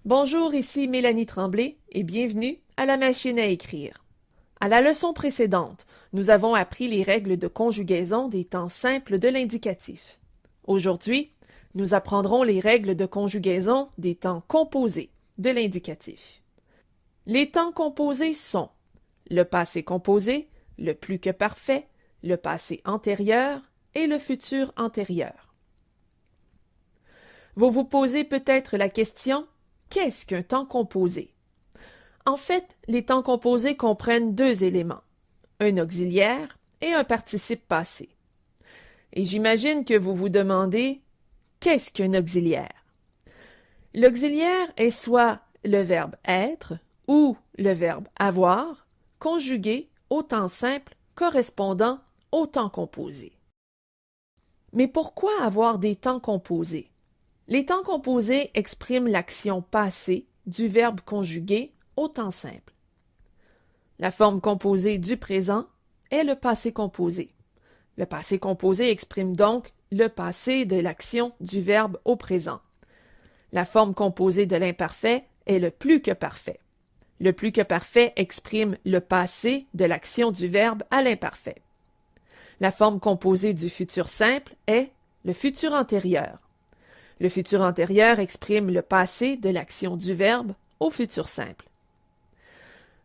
Bonjour, ici Mélanie Tremblay et bienvenue à la machine à écrire. À la leçon précédente, nous avons appris les règles de conjugaison des temps simples de l'indicatif. Aujourd'hui, nous apprendrons les règles de conjugaison des temps composés de l'indicatif. Les temps composés sont le passé composé, le plus que parfait, le passé antérieur et le futur antérieur. Vous vous posez peut-être la question: qu'est-ce qu'un temps composé? En fait, les temps composés comprennent deux éléments, un auxiliaire et un participe passé. Et j'imagine que vous vous demandez: qu'est-ce qu'un auxiliaire? L'auxiliaire est soit le verbe être ou le verbe avoir, conjugué au temps simple correspondant au temps composé. Mais pourquoi avoir des temps composés? Les temps composés expriment l'action passée du verbe conjugué au temps simple. La forme composée du présent est le passé composé. Le passé composé exprime donc le passé de l'action du verbe au présent. La forme composée de l'imparfait est le plus que parfait. Le plus que parfait exprime le passé de l'action du verbe à l'imparfait. La forme composée du futur simple est le futur antérieur. Le futur antérieur exprime le passé de l'action du verbe au futur simple.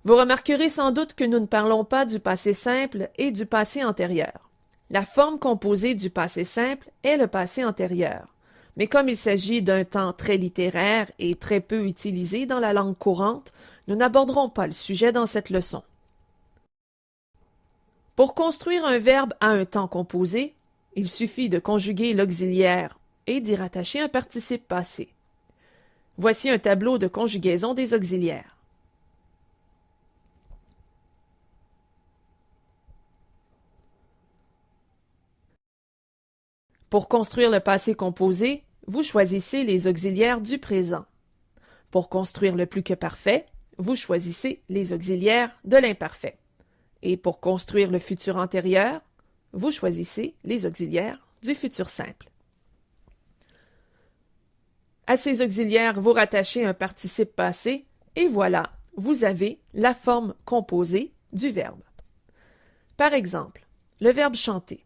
Vous remarquerez sans doute que nous ne parlons pas du passé simple et du passé antérieur. La forme composée du passé simple est le passé antérieur. Mais comme il s'agit d'un temps très littéraire et très peu utilisé dans la langue courante, nous n'aborderons pas le sujet dans cette leçon. Pour construire un verbe à un temps composé, il suffit de conjuguer l'auxiliaire et d'y rattacher un participe passé. Voici un tableau de conjugaison des auxiliaires. Pour construire le passé composé, vous choisissez les auxiliaires du présent. Pour construire le plus que parfait, vous choisissez les auxiliaires de l'imparfait. Et pour construire le futur antérieur, vous choisissez les auxiliaires du futur simple. À ces auxiliaires, vous rattachez un participe passé et voilà, vous avez la forme composée du verbe. Par exemple, le verbe chanter.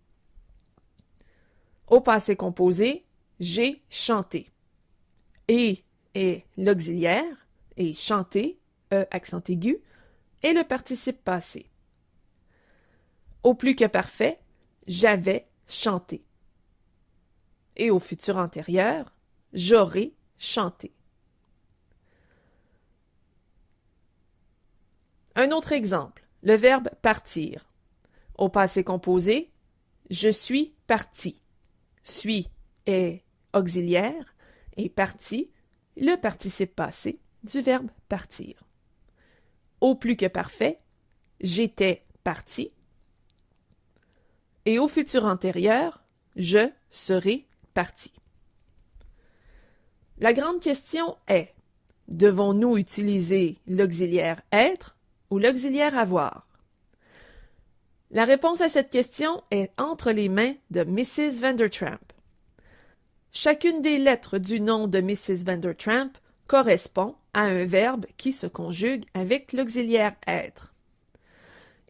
Au passé composé, j'ai chanté. Et est l'auxiliaire et chanter, accent aigu, est le participe passé. Au plus que parfait, j'avais chanté. Et au futur antérieur, j'aurais chanté. Un autre exemple, le verbe partir. Au passé composé, je suis parti. Suis est auxiliaire et parti, le participe passé du verbe partir. Au plus que parfait, j'étais parti. Et au futur antérieur, je serai parti. La grande question est: devons-nous utiliser l'auxiliaire être ou l'auxiliaire avoir? La réponse à cette question est entre les mains de Mrs. Vandertramp. Chacune des lettres du nom de Mrs. Vandertramp correspond à un verbe qui se conjugue avec l'auxiliaire être.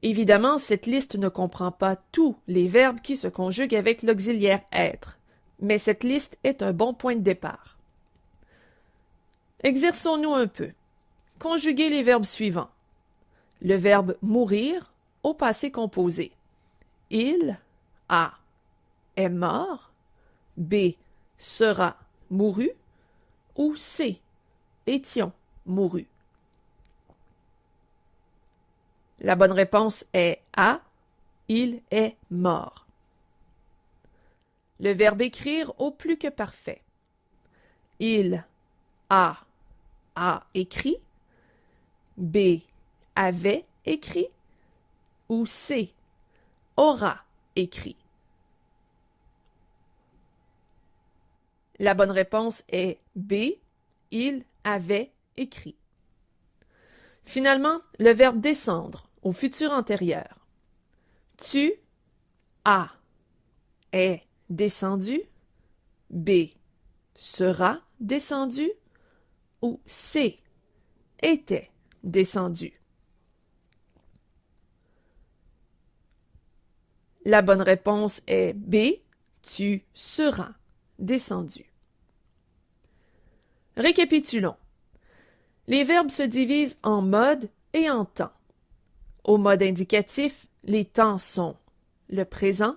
Évidemment, cette liste ne comprend pas tous les verbes qui se conjuguent avec l'auxiliaire être, mais cette liste est un bon point de départ. Exerçons-nous un peu. Conjuguez les verbes suivants. Le verbe mourir au passé composé. Il a est mort. B sera mouru. Ou C étions mouru. La bonne réponse est A. Il est mort. Le verbe écrire au plus que parfait. Il a écrit. B avait écrit. Ou C aura écrit. La bonne réponse est B. Il avait écrit. Finalement, le verbe descendre au futur antérieur. Tu as est descendu. B sera descendu. ou C. Était descendu. La bonne réponse est B. Tu seras descendu. Récapitulons. Les verbes se divisent en mode et en temps. Au mode indicatif, les temps sont le présent,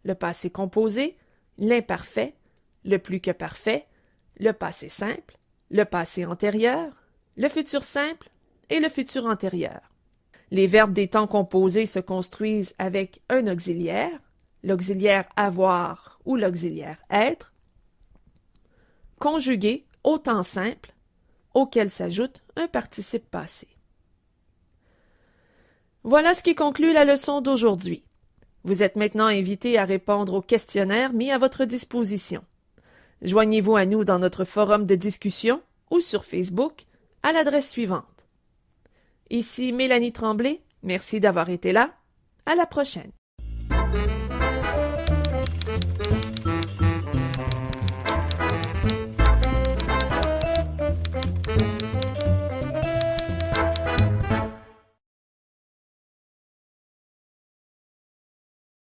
le passé composé, l'imparfait, le plus que parfait, le passé simple, le passé antérieur, le futur simple et le futur antérieur. Les verbes des temps composés se construisent avec un auxiliaire, l'auxiliaire avoir ou l'auxiliaire être, conjugués au temps simple, auquel s'ajoute un participe passé. Voilà ce qui conclut la leçon d'aujourd'hui. Vous êtes maintenant invité à répondre au questionnaire mis à votre disposition. Joignez-vous à nous dans notre forum de discussion ou sur Facebook à l'adresse suivante. Ici Mélanie Tremblay, merci d'avoir été là. À la prochaine.